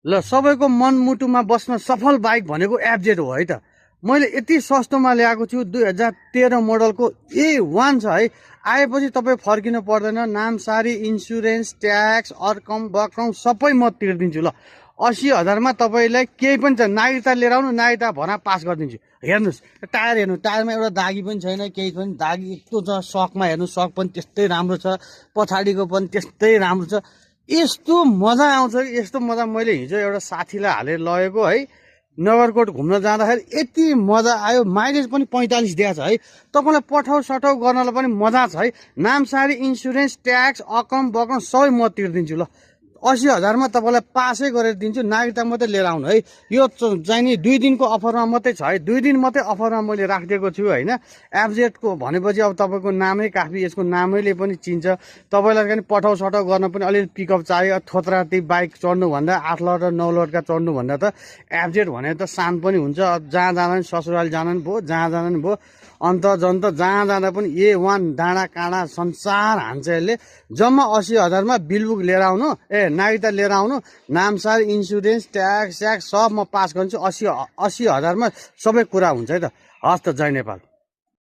ल सबैको मनमुटुमा बस्न सफल बाइक भनेको एफजेड हो है त। मैले यति सस्तोमा ल्याएको छु, 2013 मोडलको A1 छ है। आएपछि तपाईँ फर्किनु पर्दैन, नामसारी इन्सुरेन्स ट्याक्स अर्कम बकम सबै म तिर्दिन्छु। ल 80,000मा तपाईँलाई केही पनि छ, नागरिकता लिएर आउनु, नागरिकता भर्ना पास गरिदिन्छु। हेर्नुहोस् टायर, हेर्नु टायरमा एउटा दागी पनि छैन, केही पनि दागी यस्तो छ। सकमा हेर्नु, सक पनि त्यस्तै राम्रो छ, पछाडिको पनि त्यस्तै राम्रो छ। यस्तो मजा आउँछ कि यस्तो मजा मैले हिजो एउटा साथीलाई हालेर लगेको है, नगरकोट घुम्न जाँदाखेरि यति मजा आयो। माइलेज पनि 45 दिएको छ है। तपाईँलाई पठाउ सठाउ गर्नलाई पनि मजा छ है। नामसारी इन्सुरेन्स ट्याक्स अकम बकम सबै म तिर्दिन्छु। ल 80,000मा तपाईँलाई पासै गरेर दिन्छु, नागरिकता मात्रै लिएर आउनु है। यो चाहिँ नि 2 दिनको अफरमा मात्रै छ है, 2 दिन मात्रै अफरमा मैले राखिदिएको छु होइन। एफजेडको भनेपछि अब तपाईँको नामै काफी, यसको नामैले पनि चिन्छ। तपाईँलाई पनि पठाउ सठाउ गर्न पनि अलिअलि पिकअप चाहियो। थोत्रा ती बाइक चढ्नुभन्दा 8 लोड र 9 लोडका चढ्नुभन्दा त एफजेड भनेर त शान पनि हुन्छ। जहाँ जाँदा पनि ससुराल जानु पनि भयो, जहाँ जाँदा पनि भयो, अन्त जन्त जहाँ जाँदा पनि A1 डाँडा काँडा संसार हान्छ यसले। जम्मा 80,000मा बिलबुक लिएर आउनु, नागरिकता लिएर आउनु, नामसार इन्सुरेन्स ट्याक्स स्याक्स सब म पास गर्छु। 80,000मा सबै कुरा हुन्छ है त। हस् त, जय नेपाल।